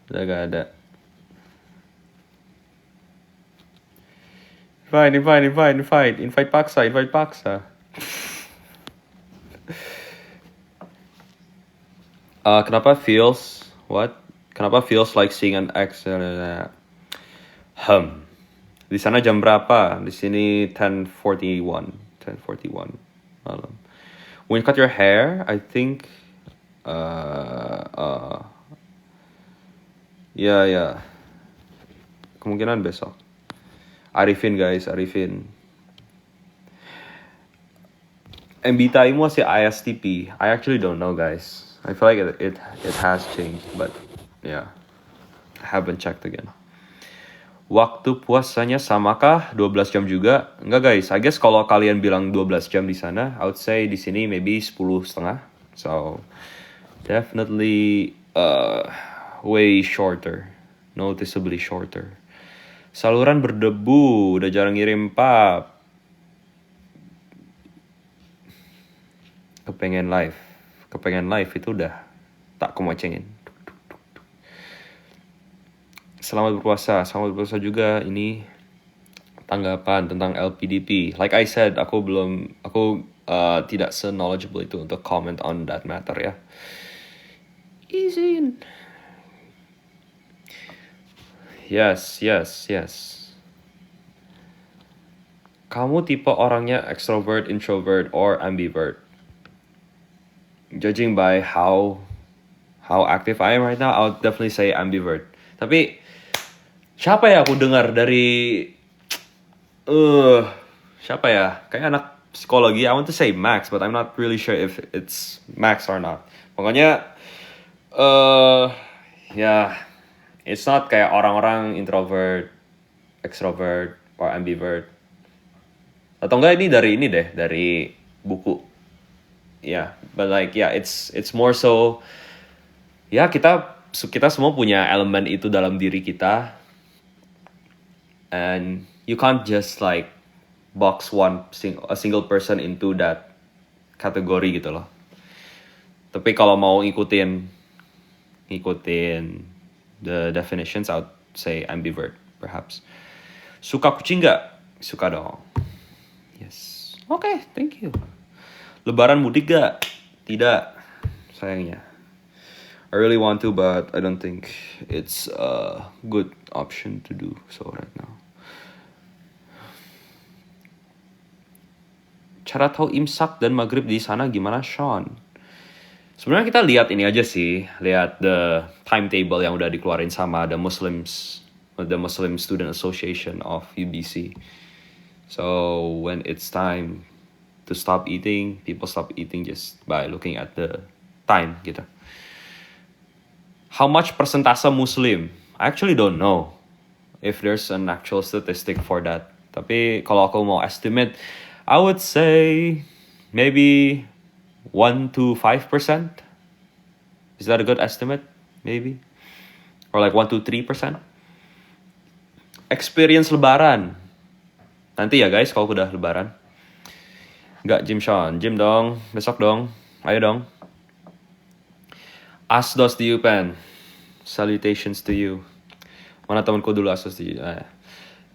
Udah gak ada. Invite paksa. Kenapa feels like seeing an ex? Di sana jam berapa? Di sini 10:41 malam. When you cut your hair, I think ya kemungkinan besok. Arifin. MBTI mo si ISTP. I actually don't know, guys. I feel like it has changed, but yeah, I haven't checked again. Waktu puasanya samakah? 12 jam juga? Enggak, guys. I guess kalau kalian bilang 12 jam di sana, I would say di sini maybe 10:30. So definitely way shorter. Noticeably shorter. Saluran berdebu, udah jarang ngirim pap. Kepengen live itu udah tak kemocengin. Selamat berpuasa juga. Ini tanggapan tentang LPDP. Like I said, aku tidak se-knowledgeable itu untuk comment on that matter ya. Easy. Yes. Kamu tipe orangnya extrovert, introvert, or ambivert? Judging by how active I am right now, I would definitely say ambivert. Tapi siapa ya aku dengar dari siapa ya? Kayak anak psikologi. I want to say Max, but I'm not really sure if it's Max or not. Pokoknya it's not kayak orang-orang introvert, extrovert, or ambivert. Atau enggak ini dari buku. Yeah, but like it's more so kita semua punya elemen itu dalam diri kita, and you can't just like box a single person into that kategori gitu loh. Tapi kalau mau ngikutin the definitions, I would say ambivert perhaps. Suka kucing nggak? Suka dong. Yes. Okay, thank you. Lebaran mudik gak? Tidak, sayangnya. I really want to, but I don't think it's a good option to do so right now. Cara tahu imsak dan maghrib di sana gimana, Sean? Sebenarnya kita lihat ini aja sih, lihat the timetable yang udah dikeluarin sama the Muslim Student Association of UBC. So when it's time to stop eating, people stop eating just by looking at the time gitu. How much persentase Muslim? I actually don't know if there's an actual statistic for that. Tapi kalau aku mau estimate, I would say maybe 1 to 5%. Is that a good estimate? Maybe. Or like 1 to 3%. Experience lebaran. Nanti ya guys kalau udah lebaran. Enggak, Sean. Gym dong. Besok dong. Ayo dong. Asdos di UPenn. Salutations to you. Mana temanku dulu Asdos di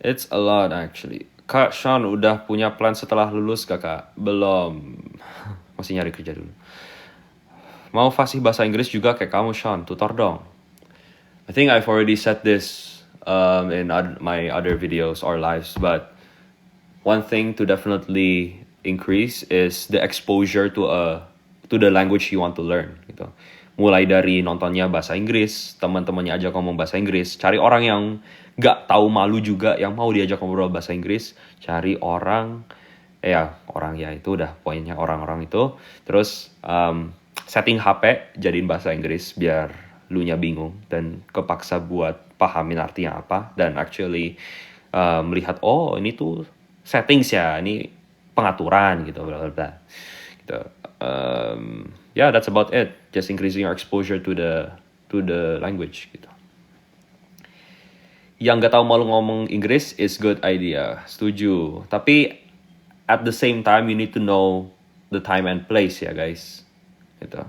It's a lot actually. Kak Sean udah punya plan setelah lulus kakak? Belum. Masih nyari kerja dulu. Mau fasih bahasa Inggris juga kayak kamu Sean. Tutor dong. I think I've already said this in my other videos or lives, but one thing to definitely increase is the exposure to the language you want to learn gitu. Mulai dari nontonnya bahasa Inggris, teman-temannya ajak ngomong bahasa Inggris, cari orang yang nggak tahu malu juga yang mau diajak ngobrol bahasa Inggris, cari orang itu udah poinnya orang-orang itu, terus setting HP jadiin bahasa Inggris biar lu nya bingung dan kepaksa buat pahamin artinya apa, dan actually melihat ini tuh settings ya, ini pengaturan gitu, bla bla bla gitu. That's about it. Just increasing our exposure to the language gitu. Yang nggak tahu malu ngomong Inggris is good idea. Setuju. Tapi at the same time you need to know the time and place ya guys. Gitu.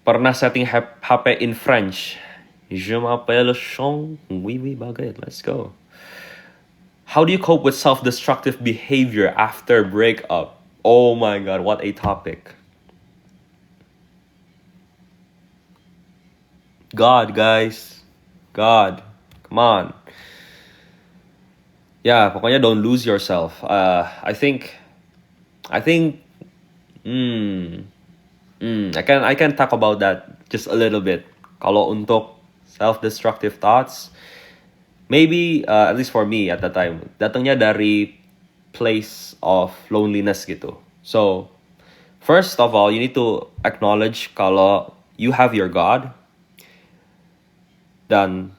Pernah setting HP in French. Je m'appelle Sean. Oui, oui, baguette. Let's go. How do you cope with self-destructive behavior after breakup? Oh my god, what a topic. God, guys. God. Come on. Yeah, pokoknya don't lose yourself. I think I can talk about that just a little bit. Kalau untuk self-destructive thoughts, maybe at least for me at that time, datangnya dari place of loneliness gitu. So, first of all, you need to acknowledge kalau you have your God dan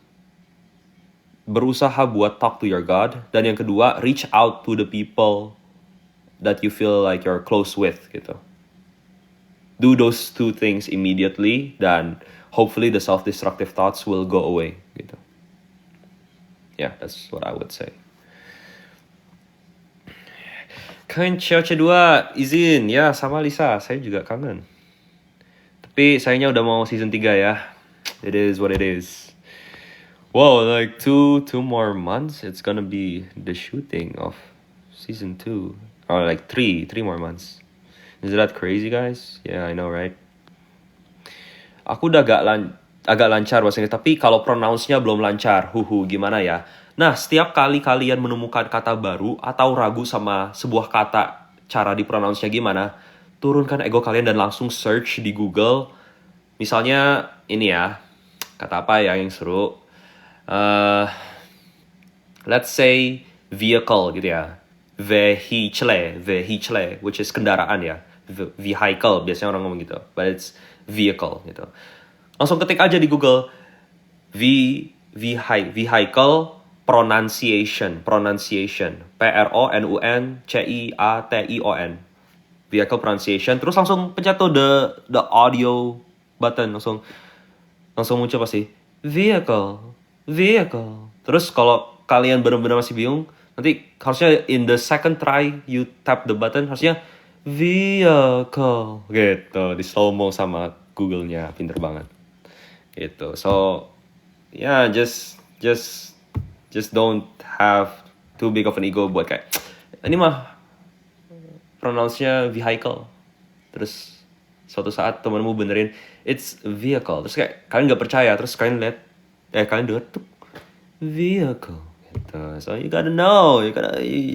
berusaha buat talk to your God. Dan yang kedua, reach out to the people that you feel like you're close with gitu. Do those two things immediately dan hopefully the self-destructive thoughts will go away gitu. Yeah, that's what I would say. Kangen C2 izin ya sama Lisa, saya juga kangen. Tapi sayangnya udah mau season 3 ya. It is what it is. Wow, like two more months it's gonna be the shooting of season 2. Or like three more months. Is that crazy, guys? Yeah, I know, right? Aku udah agak lancar bahasa Inggris, tapi kalau pronounce-nya belum lancar. Gimana ya? Nah, setiap kali kalian menemukan kata baru atau ragu sama sebuah kata, cara dipronounce-nya gimana, turunkan ego kalian dan langsung search di Google. Misalnya ini ya, kata apa ya yang seru? Let's say vehicle gitu ya. Vehicle, which is kendaraan ya. Vehicle, biasanya orang ngomong gitu. But it's vehicle gitu. Langsung ketik aja di Google vehicle pronunciation, PRONUNCIATION, vehicle pronunciation. Terus langsung pencet tuh the audio button, langsung muncul pasti vehicle. Terus kalau kalian benar-benar masih bingung, nanti harusnya in the second try you tap the button, harusnya vehicle gitu, di slow mo sama Google-nya, pinter banget gitu. So yeah, just don't have too big of an ego buat kayak ini mah pronounce-nya vehicle, terus suatu saat temanmu benerin it's vehicle, terus kayak kalian nggak percaya, terus kalian lihat kalian denger tuh vehicle gitu. So you gotta know, you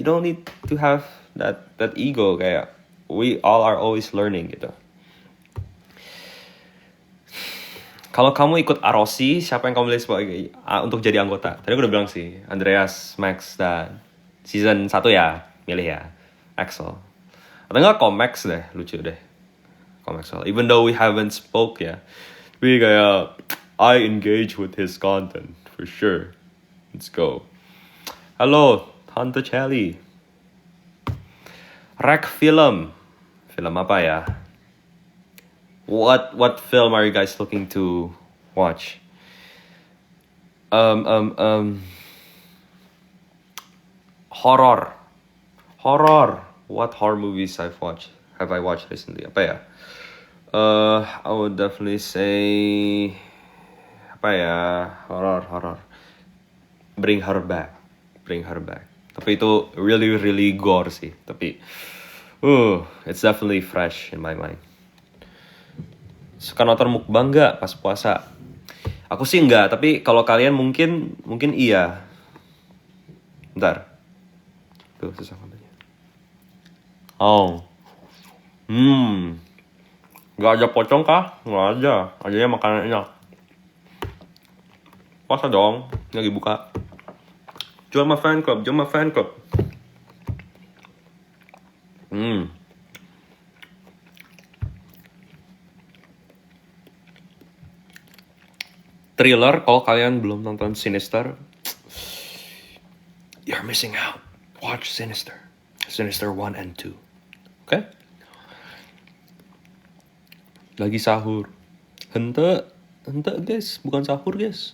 don't need to have that ego, kayak we all are always learning gitu. Kalau kamu ikut Arosi, siapa yang kamu pilih sebagai untuk jadi anggota? Tadi aku udah bilang sih, Andreas, Max, dan season 1 ya, milih ya, Axel. Atau enggak Comax deh, lucu deh. Comax, even though we haven't spoke ya. Tapi kayak, I engage with his content, for sure. Let's go. Halo, Tante Chelly. Rek film. Film apa ya? What film are you guys looking to watch? Horror. What horror movies have I watched recently? Apa ya? I would definitely say apa ya? Horror. Bring Her Back. Tapi itu really gore sih. Tapi it's definitely fresh in my mind. Suka nonton mukbang nggak pas puasa? Aku sih nggak, tapi kalau kalian mungkin iya. Bentar. Tuh, susah katanya. Oh. Nggak ada pocong kah? Nggak ada. Adanya makanan enak. Puasa dong. Lagi buka. Join my fan club. Thriller, kalau kalian belum nonton Sinister, you're missing out. Watch Sinister 1 and 2. Okay? Lagi sahur. Hente guys, bukan sahur guys.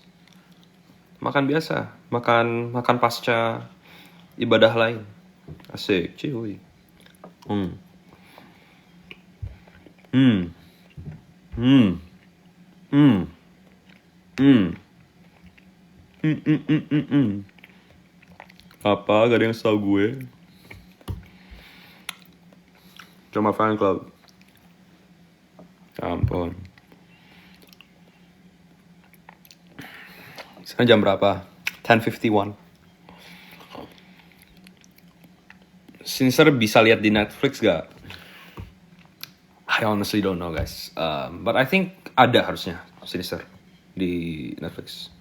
Makan biasa, makan pasca ibadah lain. Asik, cuy. Hmm. Hmm. Apa? Gak ada yang tahu gue. Cuma fan club. Ampun. Sekarang jam berapa? 10:51. Sinister bisa lihat di Netflix gak? I honestly don't know guys. But I think ada harusnya Sinister di Netflix.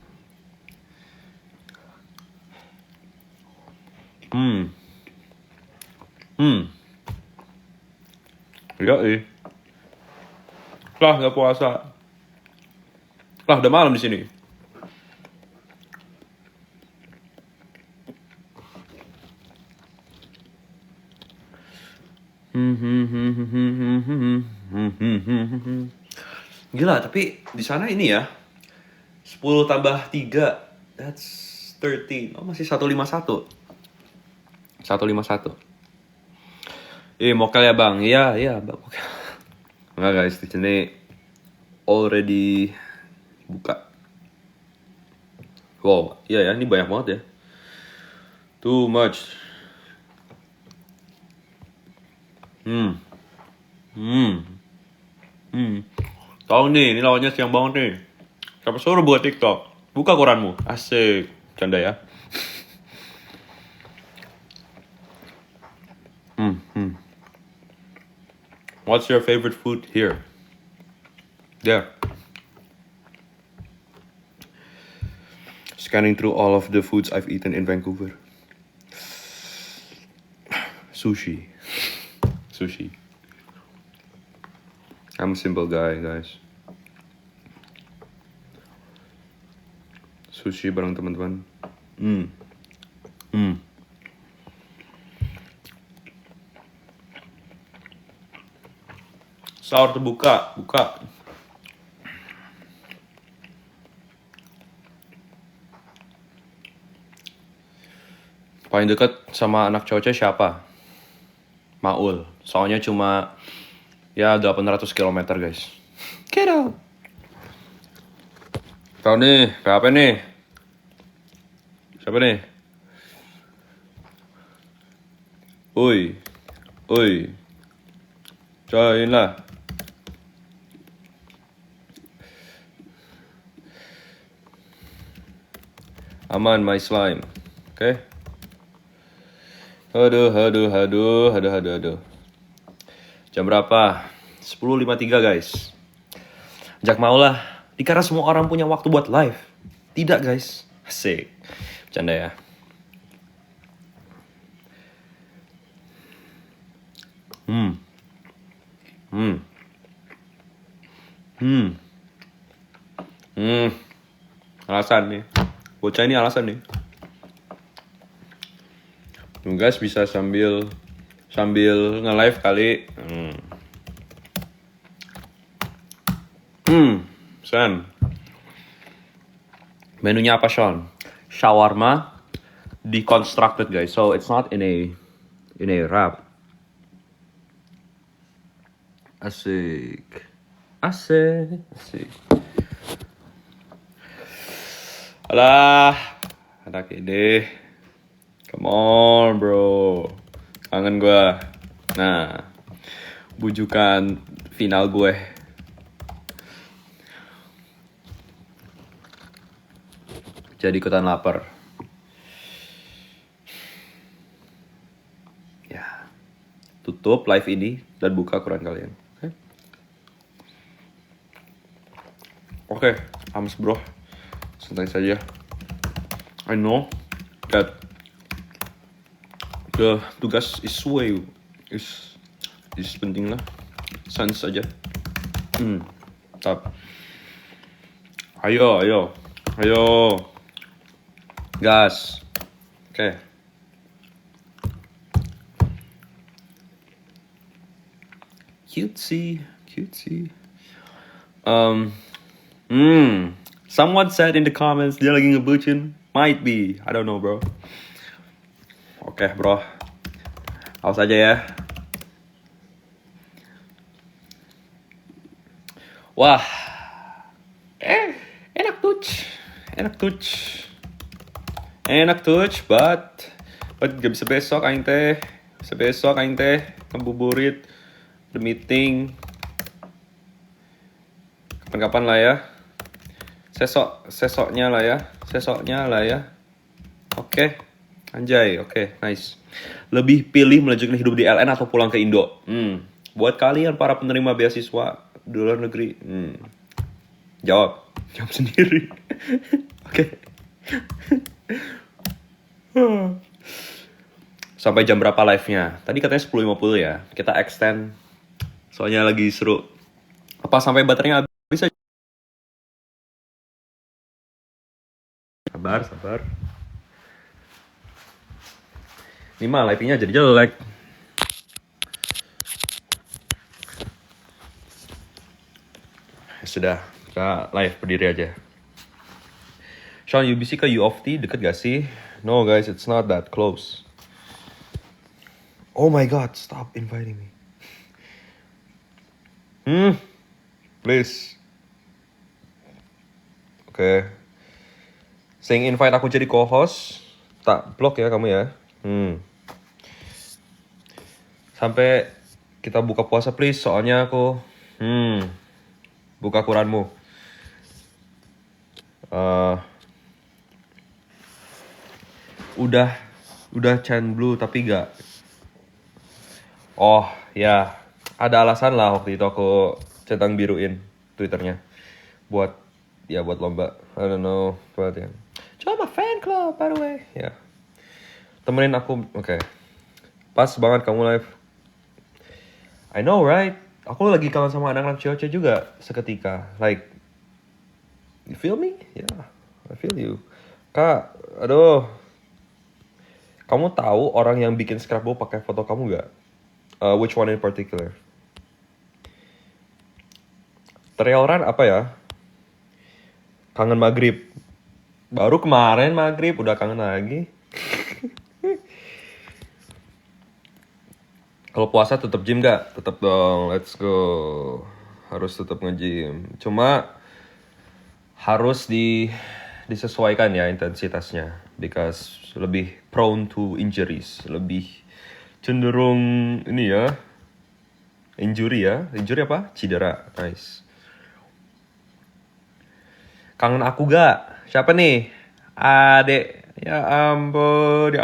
Iya lah nggak puasa. Lah udah malam di sini. Gila, tapi di sana ini ya 10 tambah 3 that's 13. Oh, masih 151. 151. Mokel ya bang. Iya bang. Enggak guys, di sini already buka. Wow, iya ya, ini banyak banget ya. Too much. Tahu nih, ini lawannya siang banget nih. Siapa suruh buat TikTok? Buka koranmu. Asik. Canda ya. What's your favorite food here? There. Scanning through all of the foods I've eaten in Vancouver. Sushi. I'm a simple guy, guys. Sushi bareng teman-teman. Sahur terbuka, buka. Paling dekat sama anak cowoknya siapa? Maul. Soalnya cuma ya 800 km guys. Get out. Tahu nih, apa nih? Siapa nih? Oi. Join lah. Aman my slime. Oke. Aduh. Jam berapa? 10:53 guys. Jak maulah. Dikira semua orang punya waktu buat live. Tidak guys. Asik. Bercanda ya. Alasan nih. Bocah ini alasan nih. Tuh guys bisa sambil nge-live kali. Sen. Menunya apa Sean? Shawarma deconstructed guys. So it's not in a wrap. Asik. Alah, anak ini. Come on bro. Kangen gue. Nah, bujukan final gue. Jadi ikutan lapar. Ya. Tutup live ini dan buka koran kalian. Oke, Ams bro. Santai saja. I know that the tugas is penting lah. Sans saja. Tap. Ayo. Gas. Oke. Cutesy. Someone said in the comments dia lagi ngebucin. Might be. I don't know, bro. Oke, bro. Awas aja ya. Wah. Enak touch. Enak touch, but gak bisa besok aing teh. Ngebuburit the meeting. Kapan-kapan lah ya. Sesoknya lah ya. Oke. Anjay, oke, nice. Lebih pilih melanjutkan hidup di LN atau pulang ke Indo? Buat kalian para penerima beasiswa di luar negeri, jawab sendiri. Oke. Sampai jam berapa live-nya? Tadi katanya 10.50 ya. Kita extend. Soalnya lagi seru. Apa sampai baterainya habis aja? Sabar. Ini mah live-nya jadi jelek. Sudah, kita live berdiri aja. Sean, UBC ke U of T deket gak sih? No guys, it's not that close. Oh my god, stop inviting me. Please. Oke. Sing invite aku jadi co-host. Tak blok ya kamu ya. Sampai kita buka puasa please, soalnya aku buka Quranmu. Udah Chan Blue tapi gak. Oh ya, ada alasan lah waktu itu aku centang biruin Twitternya buat lomba. I don't know, but ya. Cuma fan club by the way. Ya. Temenin aku, oke. Pas banget kamu live. I know right? Aku lagi kangen sama anak-anak cewek juga seketika. Like, you feel me? Yeah, I feel you. Kak, aduh. Kamu tahu orang yang bikin scrapbook pakai foto kamu gak? Which one in particular? Trail run apa ya? Kangen maghrib. Baru kemarin maghrib, udah kangen lagi. Kalau puasa tetap gym gak? Tetap dong, let's go. Harus tetap nge-gym. Cuma harus disesuaikan ya intensitasnya. Because lebih prone to injuries. Lebih cenderung ini ya. Injury ya. Injury apa? Cedera. Nice. Kangen aku gak? Siapa nih? Adek. Ya ampun.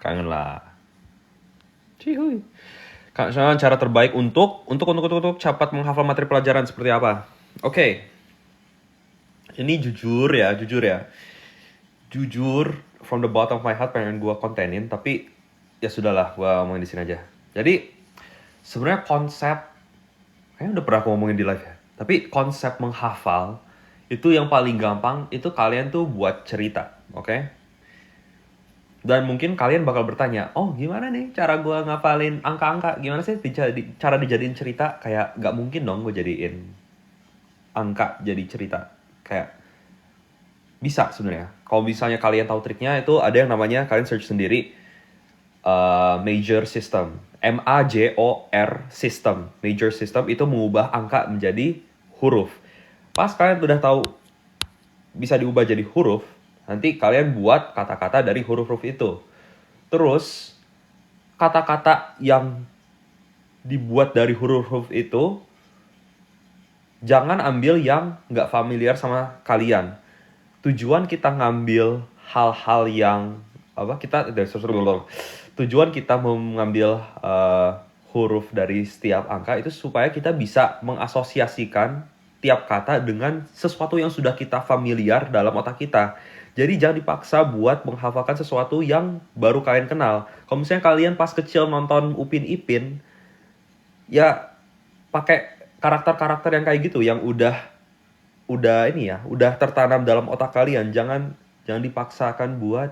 Kangen lah. Cihuy. Kak Sean, cara terbaik untuk cepat menghafal materi pelajaran seperti apa? Oke. Ini jujur ya. Jujur from the bottom of my heart pengen gue kontenin, tapi ya sudahlah, gue ngomongin di sini aja. Jadi sebenarnya konsep, kayaknya udah pernah aku ngomongin di live ya. Tapi konsep menghafal itu yang paling gampang itu kalian tuh buat cerita, oke? Dan mungkin kalian bakal bertanya, oh gimana nih cara gue ngafalin angka-angka? Gimana sih cara dijadiin cerita? Kayak gak mungkin dong gue jadiin angka jadi cerita. Kayak bisa sebenarnya. Kalau misalnya kalian tahu triknya, itu ada yang namanya, kalian search sendiri, major system. MAJOR system. Major system itu mengubah angka menjadi huruf. Pas kalian udah tahu bisa diubah jadi huruf, nanti kalian buat kata-kata dari huruf-huruf itu. Terus, kata-kata yang dibuat dari huruf-huruf itu, jangan ambil yang nggak familiar sama kalian. Tujuan kita ngambil hal-hal yang tujuan kita mengambil huruf dari setiap angka itu supaya kita bisa mengasosiasikan tiap kata dengan sesuatu yang sudah kita familiar dalam otak kita. Jadi jangan dipaksa buat menghafalkan sesuatu yang baru kalian kenal. Kalau misalnya kalian pas kecil nonton Upin Ipin, ya pakai karakter-karakter yang kayak gitu, yang udah tertanam dalam otak kalian. Jangan dipaksakan buat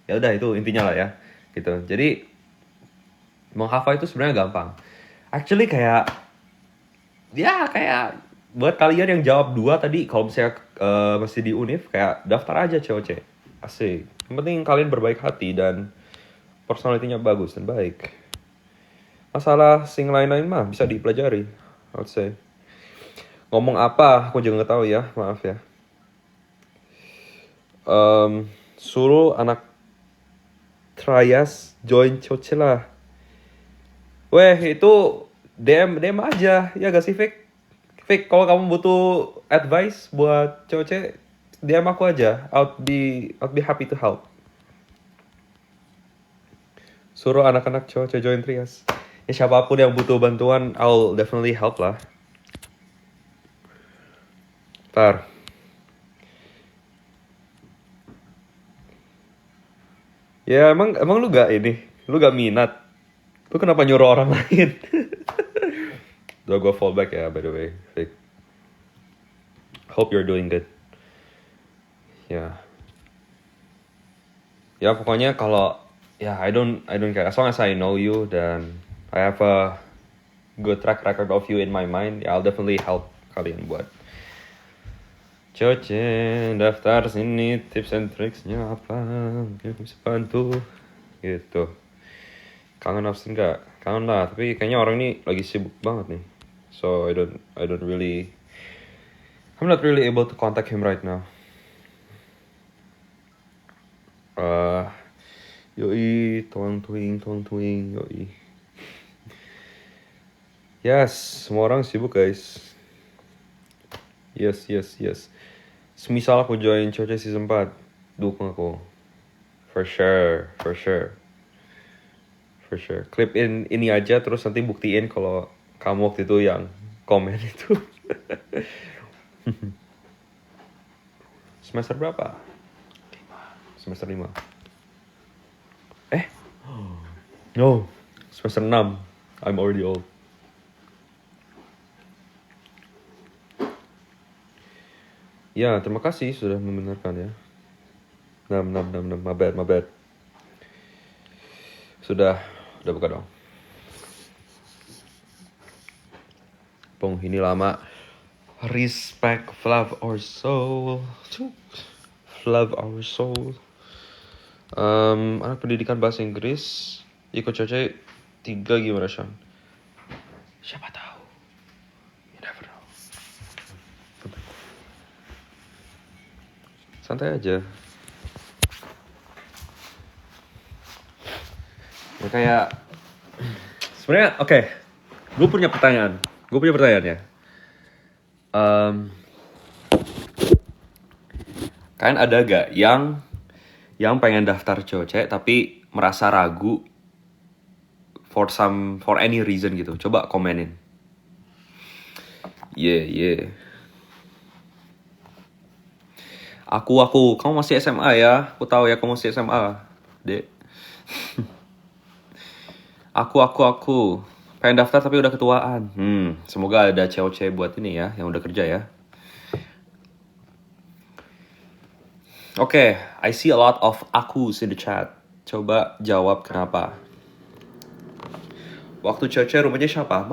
ya udah, itu intinya lah ya gitu. Jadi menghafal itu sebenarnya gampang. Actually kayak buat kalian yang jawab 2 tadi, kalau misalnya masih di univ, kayak daftar aja COC. Asik. Yang penting kalian berbaik hati dan personalitinya bagus dan baik. Masalah sing lain-lain mah bisa dipelajari, I would say. Ngomong apa? Aku juga nggak tahu ya, maaf ya. Suruh anak Trias join Choce lah. Weh, itu DM aja, ya gak sih Fik? Fik, kalau kamu butuh advice buat Choce, DM aku aja. I'll be happy to help. Suruh anak-anak Choce join Trias. Ya siapapun yang butuh bantuan, I'll definitely help lah. Ntar. Ya emang lu gak ini, lu gak minat. Lu kenapa nyuruh orang lain? Udah gue fallback ya by the way. Fik. Hope you're doing good. Ya. Ya pokoknya kalau ya I don't care as long as I know you dan I have a good track record of you in my mind, ya I'll definitely help kalian buat Choce daftar sini tips and tricksnya apa mungkin bisa bantu gitu. Kangen absen nggak? Kangen lah, tapi kayaknya orang ini lagi sibuk banget nih, so I'm not really able to contact him right now. Yoi, tuang tuing, yoi. Yes, semua orang sibuk guys. Yes. Semisal aku join Choce season 4, dukung aku. For sure. Clip in ini aja terus nanti buktiin kalau kamu waktu itu yang komen itu. Semester berapa? Semester 5. No. Semester 6. I'm already old. Ya, terima kasih sudah membenarkan ya. 6. My bad. Sudah buka dong. Pong, ini lama. Respect, love our soul. Anak pendidikan bahasa Inggris ikut Choce 3 gimana Sean? Siapa tahu. You never know. Santai aja. Ya kayak sebenarnya oke. Gue punya pertanyaan ya. Kalian ada gak yang pengen daftar Choce tapi merasa ragu for any reason gitu? Coba komenin. Yeah. Aku kamu masih SMA ya? Aku tahu ya kamu masih SMA, Dek. Aku pengen daftar tapi udah ketuaan. Semoga ada cewek-cewek buat ini ya yang udah kerja ya. Oke, I see a lot of akus in the chat. Coba jawab kenapa. Waktu Choce rumahnya siapa?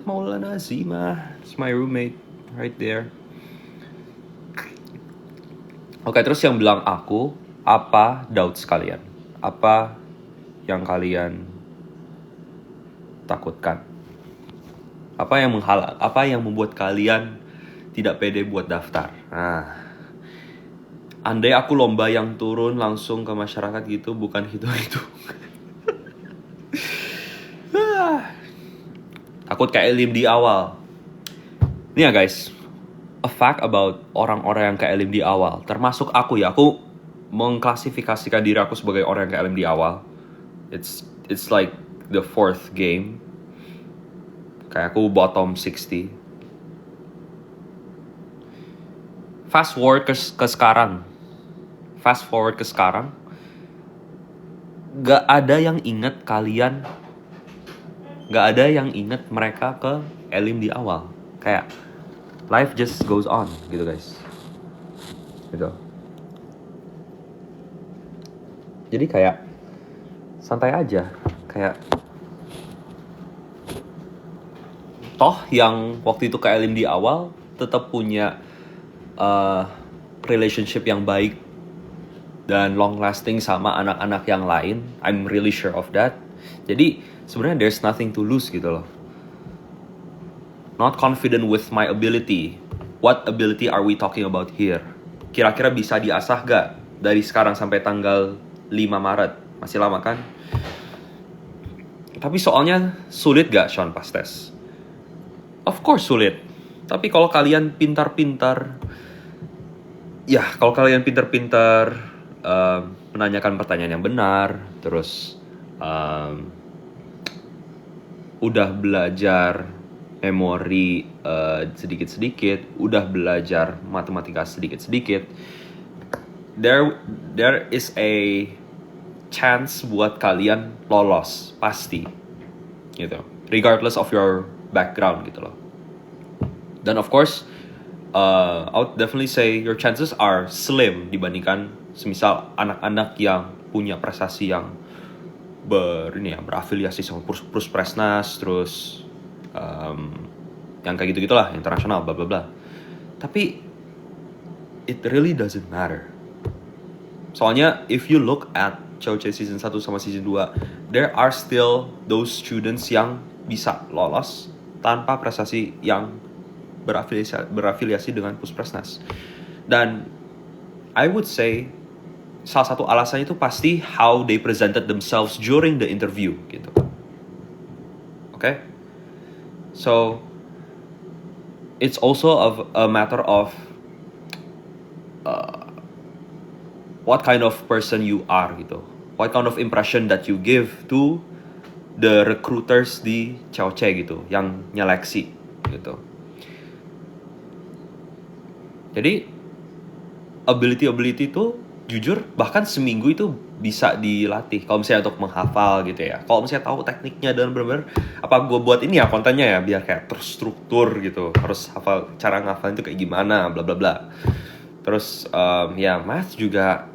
Maulana Zima. It's my roommate right there. Oke, terus yang bilang aku, apa doubts kalian? Apa yang kalian takutkan? Apa yang menghalang? Apa yang membuat kalian tidak pede buat daftar? Nah, andai aku lomba yang turun langsung ke masyarakat gitu, bukan gitu. Takut kayak Elim di awal. Nih ya guys, a fact about orang-orang yang kayak Elim di awal, termasuk aku ya. Aku mengklasifikasikan diri aku sebagai orang yang kayak Elim di awal. It's like the 4th game. Kayak aku bottom 60. Fast forward ke sekarang. Gak ada yang inget kalian. Gak ada yang inget mereka ke Elim di awal. Kayak life just goes on gitu guys. Gitu. Jadi kayak santai aja. Kayak toh yang waktu itu ke Elim di awal tetap punya relationship yang baik dan long lasting sama anak-anak yang lain. I'm really sure of that. Jadi sebenarnya there's nothing to lose gitu loh. not confident with my ability. What ability are we talking about here? Kira-kira bisa diasah gak dari sekarang sampai tanggal 5 Maret? Masih lama kan? Tapi soalnya sulit gak Sean pas tes? Of course sulit. Tapi kalau kalian pintar-pintar, menanyakan pertanyaan yang benar, terus udah belajar memori sedikit-sedikit, udah belajar matematika sedikit-sedikit, there is a chance buat kalian lolos pasti, gitu. Regardless of your background gitu loh. Dan of course, I would definitely say your chances are slim dibandingkan semisal anak-anak yang punya prestasi yang berafiliasi sama Presnas, terus yang kayak gitu-gitulah, internasional, bla bla bla. Tapi it really doesn't matter. Soalnya if you look at COC season 1 sama season 2, there are still those students yang bisa lolos tanpa prestasi yang berafiliasi dengan Presnas. Dan I would say salah satu alasannya itu pasti how they presented themselves during the interview gitu. Okay? So it's also a matter of what kind of person you are gitu. What kind of impression that you give to the recruiters di COC gitu, yang nyeleksi gitu. Jadi ability itu jujur bahkan seminggu itu bisa dilatih kalau misalnya untuk menghafal gitu ya. Kalau misalnya tahu tekniknya dan benar-benar apa gue buat ini ya kontennya ya biar kayak terstruktur gitu, harus hafal cara ngafalin itu kayak gimana, bla bla bla. Terus ya math juga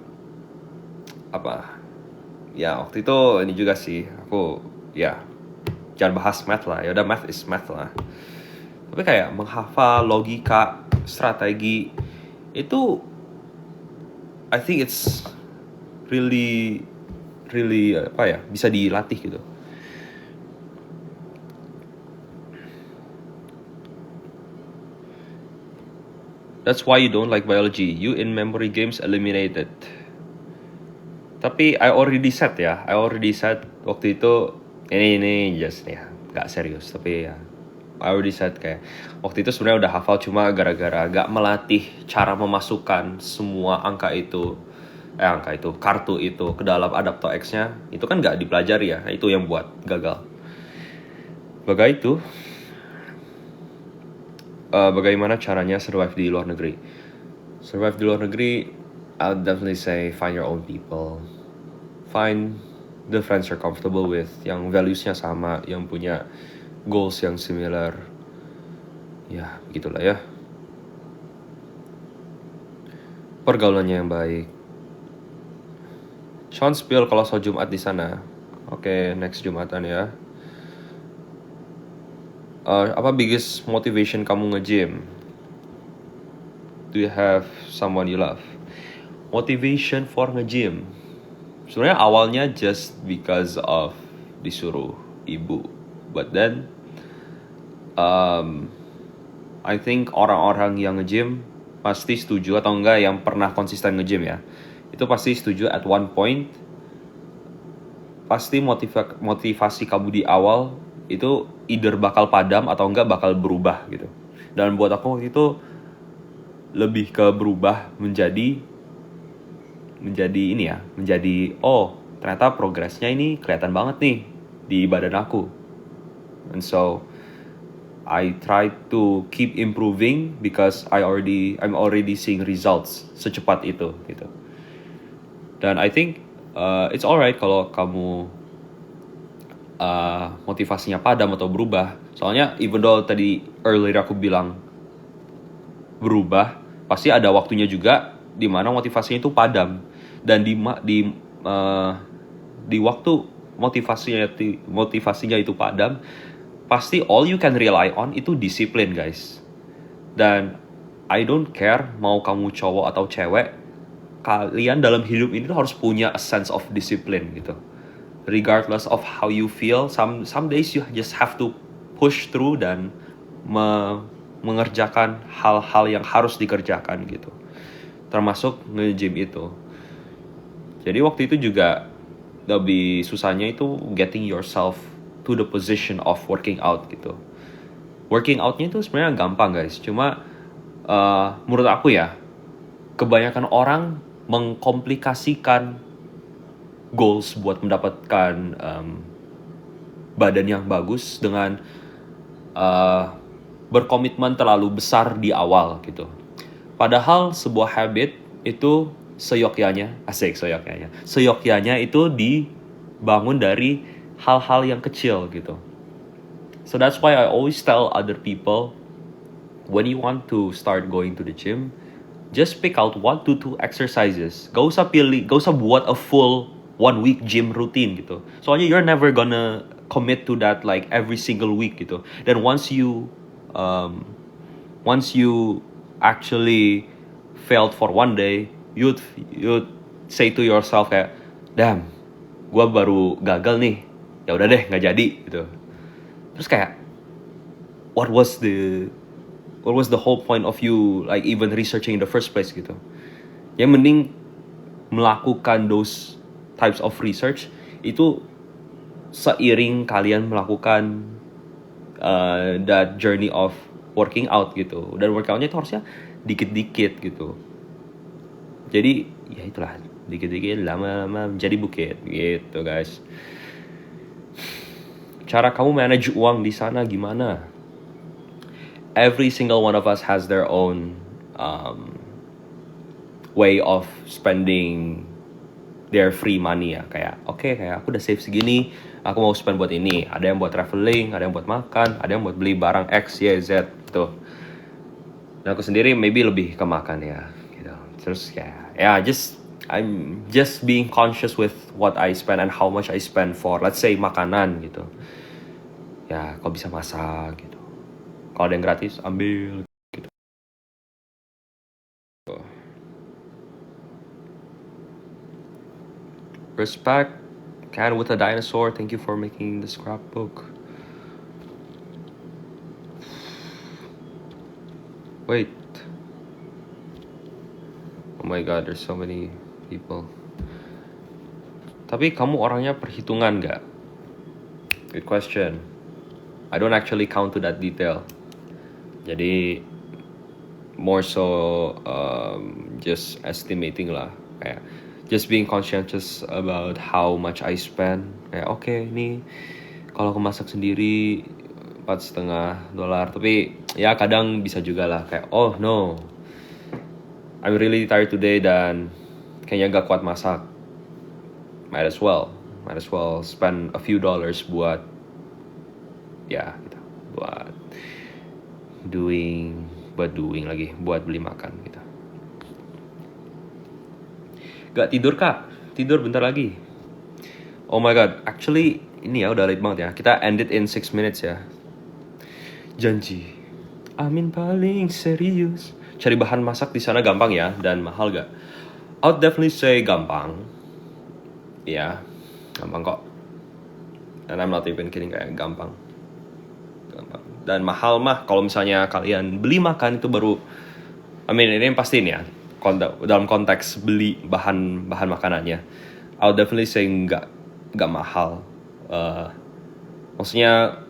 waktu itu ini juga sih aku jangan bahas math lah, ya udah math is math lah. Tapi kayak menghafal logika, strategi itu I think it's really bisa dilatih gitu. That's why you don't like biology. You in memory games eliminated. Tapi I already said waktu itu ini just ya gak serius, tapi ya I already said kayak waktu itu sebenarnya udah hafal, cuma gara-gara gak melatih cara memasukkan semua kartu itu ke dalam adapto X-nya, itu kan gak dipelajari ya, itu yang buat gagal. Bagaimana caranya survive di luar negeri? Survive di luar negeri, I would definitely say find your own people. Find the friends you're comfortable with, yang values-nya sama, yang punya goals yang similar. Ya, begitulah ya. Pergaulannya yang baik. Sean spill kalau sholat Jumat di sana. Oke, next Jumatan ya. Apa biggest motivation kamu nge-gym? Do you have someone you love? Motivation for nge-gym. Sebenarnya awalnya just because of disuruh ibu. But then I think orang-orang yang nge-gym pasti setuju, atau enggak yang pernah konsisten nge-gym ya, itu pasti setuju at one point pasti motivasi kamu di awal itu either bakal padam atau enggak bakal berubah gitu. Dan buat aku itu lebih ke berubah menjadi ternyata progresnya ini kelihatan banget nih di badan aku. And so I try to keep improving because I'm already seeing results secepat itu gitu. Dan I think it's alright kalau kamu motivasinya padam atau berubah. Soalnya even though tadi earlier aku bilang berubah, pasti ada waktunya juga di mana motivasinya itu padam. Dan di waktu motivasinya itu padam, pasti all you can rely on itu disiplin, guys. Dan I don't care mau kamu cowok atau cewek, kalian dalam hidup ini tuh harus punya a sense of discipline gitu. Regardless of how you feel, some days you just have to push through dan mengerjakan hal-hal yang harus dikerjakan gitu, termasuk nge-gym itu. Jadi waktu itu juga lebih susahnya itu getting yourself to the position of working out gitu. Working outnya itu sebenarnya gampang guys, cuma menurut aku ya, kebanyakan orang mengkomplikasikan goals buat mendapatkan badan yang bagus dengan berkomitmen terlalu besar di awal gitu. Padahal sebuah habit itu seyogyanya itu dibangun dari hal-hal yang kecil gitu. So that's why I always tell other people, when you want to start going to the gym, just pick out 1 to 2 exercises. Gak usah buat a full 1 week gym routine gitu. Soalnya you're never gonna commit to that like every single week gitu. Dan once you actually failed for one day, you'd say to yourself kayak, damn, gue baru gagal nih, ya udah deh nggak jadi gitu. Terus kayak, what was the whole point of you like even researching in the first place gitu. Yang mending melakukan those types of research itu seiring kalian melakukan that journey of working out gitu. Dan workoutnya itu harusnya dikit-dikit gitu. Jadi ya itulah, dikit-dikit lama-lama menjadi bukit gitu guys. Cara kamu manage uang di sana gimana? Every single one of us has their own way of spending their free money ya. Kayak kayak aku udah save segini, aku mau spend buat ini. Ada yang buat traveling, ada yang buat makan, ada yang buat beli barang X, Y, Z tuh. Dan aku sendiri maybe lebih ke makan ya gitu. Terus I'm just being conscious with what I spend and how much I spend for, let's say, makanan gitu. Ya, kalau bisa masak gitu. Kalau ada yang gratis, ambil gitu. Respect, Can with a Dinosaur, thank you for making the scrapbook. Wait. Oh my god, there's so many people. Tapi kamu orangnya perhitungan gak? Good question. I don't actually count to that detail. Jadi more so just estimating lah. Kayak just being conscientious about how much I spend. Kayak nih kalau aku masak sendiri $4.5. Tapi ya kadang bisa juga lah kayak oh no, I'm really tired today dan kayaknya gak kuat masak. Might as well spend a few dollars buat gitu, buat beli makan gitu. Gak tidur kak? Tidur bentar lagi. Oh my god, actually ini ya udah late banget ya. Kita end it in 6 minutes ya. Janji. Amin paling serius. Cari bahan masak di sana gampang ya dan mahal gak? I would definitely say gampang. Ya, gampang kok. And I'm not even kidding, kayak gampang. Dan mahal mah kalau misalnya kalian beli makan itu baru, ini pasti nih ya, dalam konteks beli bahan makanannya, I would definitely say nggak mahal. Maksudnya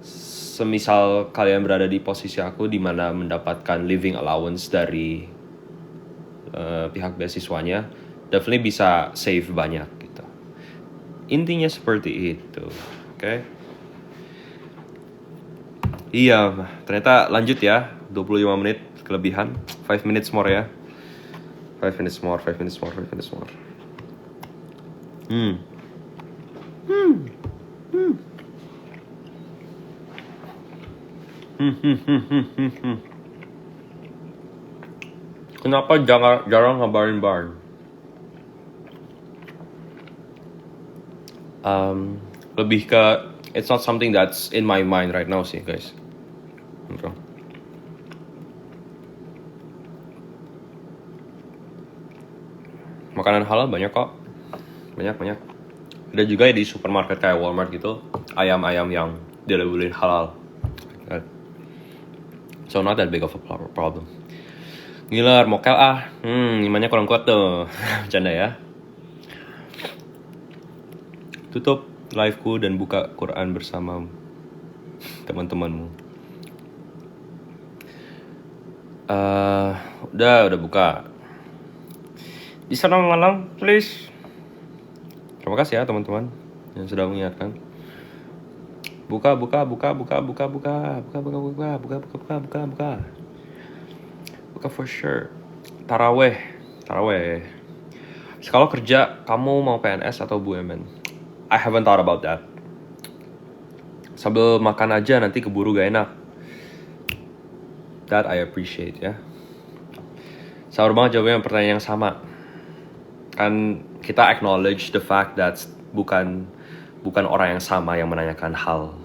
semisal kalian berada di posisi aku di mana mendapatkan living allowance dari pihak beasiswanya, definitely bisa save banyak gitu. Intinya seperti itu, oke? Iya, ternyata lanjut ya, 25 menit kelebihan, 5 minutes more ya. 5 minutes more. Kenapa jarang ngabarin Barn? Lebih ke it's not something that's in my mind right now sih guys. Okay. Makanan halal banyak kok, banyak. Ada juga ya di supermarket kayak Walmart gitu, ayam yang dilabelin halal. So not that big of a problem. Gila, mokel ah. Imannya kurang kuat tuh. Bercanda ya. Tutup liveku dan buka Quran bersama teman-temanmu. Udah buka. Di sana malam, please. Terima kasih ya teman-teman yang sudah mengingatkan. Buka. Buka for sure. Taraweh. Kalau kerja, kamu mau PNS atau BUMN? I haven't thought about that. Sambil makan aja nanti keburu gak enak. That I appreciate ya. Sabar banget jawabnya pertanyaan yang sama. Kan kita acknowledge the fact that bukan orang yang sama yang menanyakan hal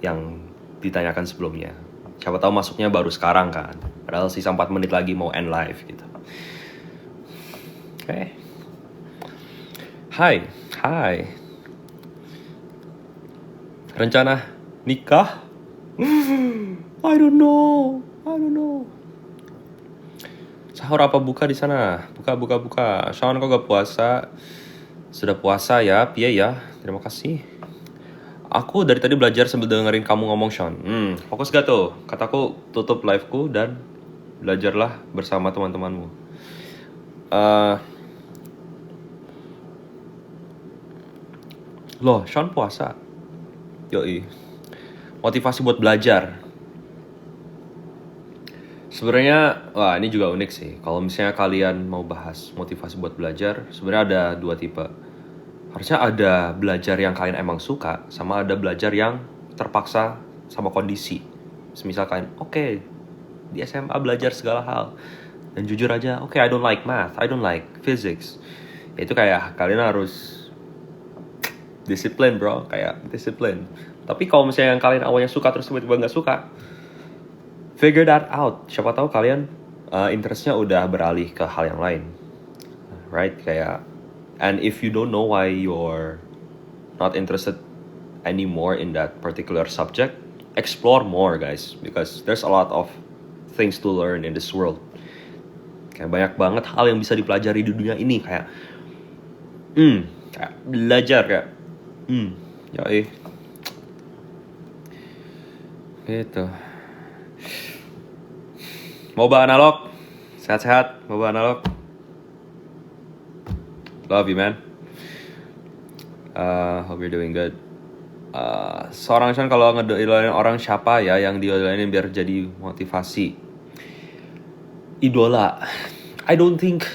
yang ditanyakan sebelumnya. Siapa tahu masuknya baru sekarang kan. Padahal sisa 4 menit lagi mau end live gitu. Oke. Hai. Rencana nikah? I don't know. Sahur apa buka di sana? Buka. Sean kok gak puasa? Sudah puasa ya, piye ya. Terima kasih. Aku dari tadi belajar sambil dengerin kamu ngomong, Sean. Fokus gak tuh? Kataku tutup liveku dan belajarlah bersama teman-temanmu. Loh, Sean puasa? Yoi. Motivasi buat belajar. Sebenarnya, wah ini juga unik sih. Kalau misalnya kalian mau bahas motivasi buat belajar, sebenarnya ada 2 tipe. Harusnya ada belajar yang kalian emang suka, sama ada belajar yang terpaksa sama kondisi. Semisal kalian, oke, di SMA belajar segala hal. Dan jujur aja, oke, I don't like math, I don't like physics. Ya itu kayak kalian harus disiplin bro, kayak disiplin. Tapi kalau misalnya yang kalian awalnya suka terus tiba-tiba gak suka, figure that out. Siapa tahu kalian interestnya udah beralih ke hal yang lain. Right? Kayak, and if you don't know why you're not interested anymore in that particular subject, explore more guys, because there's a lot of things to learn in this world. Kayak banyak banget hal yang bisa dipelajari di dunia ini. Kayak belajar kayak yoi gitu. Mau bawa analog, sehat-sehat, mau bawa analog. Love you man. Hope you're doing good. Seorang Sean kalau ngedoain orang siapa ya yang didoainin biar jadi motivasi? Idola. I don't think.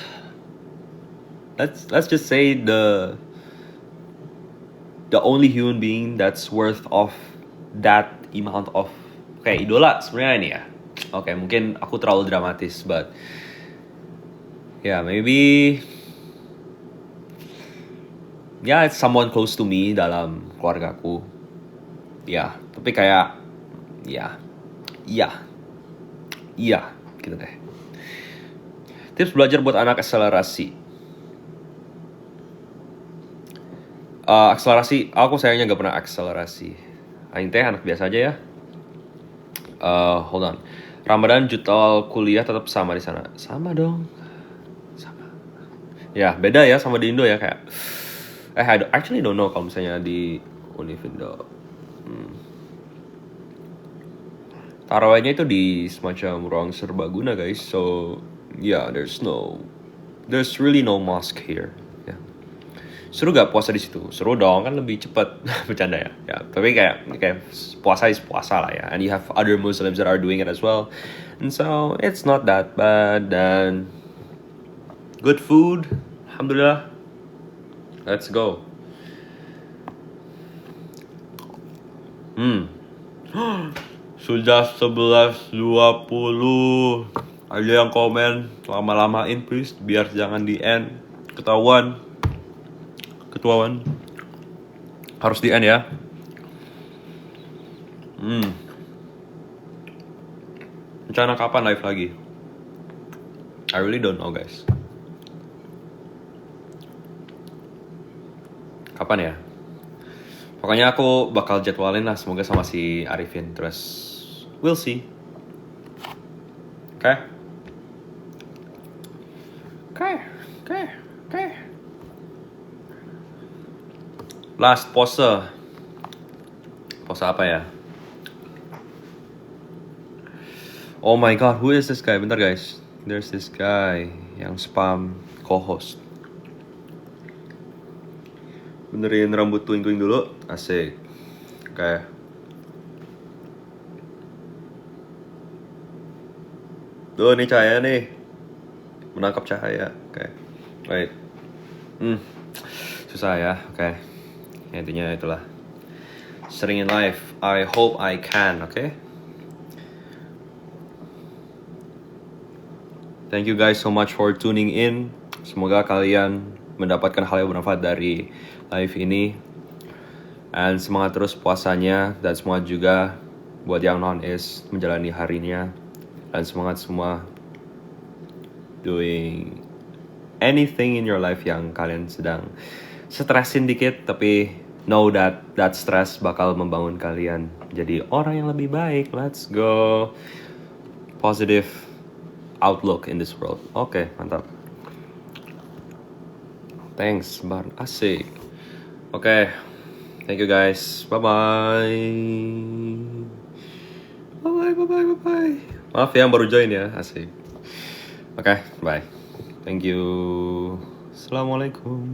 Let's just say the only human being that's worth of that amount of. Oke, idola sebenarnya ini ya. Oke, mungkin aku terlalu dramatis, but maybe it's someone close to me dalam keluargaku. Tapi kayak gitu deh. Tips belajar buat anak akselerasi. Akselerasi, aku sayangnya gak pernah akselerasi. Aing teh anak biasa aja ya. Hold on. Ramadan jadwal kuliah tetap sama di sana. Sama dong. Sama. Ya, beda ya sama di Indo ya kayak. I actually don't know kalau misalnya di Univindo. Tarawihnya itu di semacam ruang serbaguna guys. So, there's really no mosque here. Seru gak puasa di situ? Seru dong, kan lebih cepat. Bercanda ya. Tapi kayak puasa is puasa lah ya. And you have other Muslims that are doing it as well. And so it's not that bad. Dan good food, alhamdulillah. Let's go. Sudah 11.20. Ada yang komen lama-lamain please, biar jangan di end. Ketahuan harus di end ya. Rencana kapan live lagi? I really don't know guys. Kapan ya? Pokoknya aku bakal jadwalin lah, semoga sama si Arifin. Terus we'll see. Oke. Oke. Last pose. Pose apa ya? Oh my god, who is this guy? Bentar guys. There's this guy yang spam co-host. Benerin rambut twing-twing dulu. Asik. Oke. Tuh, ini cahaya nih. Menangkap cahaya. Oke. Wait. Susah ya. Oke. Intinya itulah. Sering in life. I hope I can. Oke. Thank you guys so much for tuning in. Semoga kalian mendapatkan hal yang bermanfaat dari live ini. And semangat terus puasanya. Dan semangat juga buat yang non-is menjalani harinya. Dan semangat semua doing anything in your life yang kalian sedang stresin dikit. Tapi know that stress bakal membangun kalian jadi orang yang lebih baik. Let's go. Positive outlook in this world. Oke, mantap. Thanks, Bar. Asik. Oke. Thank you guys. Bye-bye. Bye-bye. Maaf ya yang baru join ya. Asik. Oke, bye. Thank you. Assalamualaikum.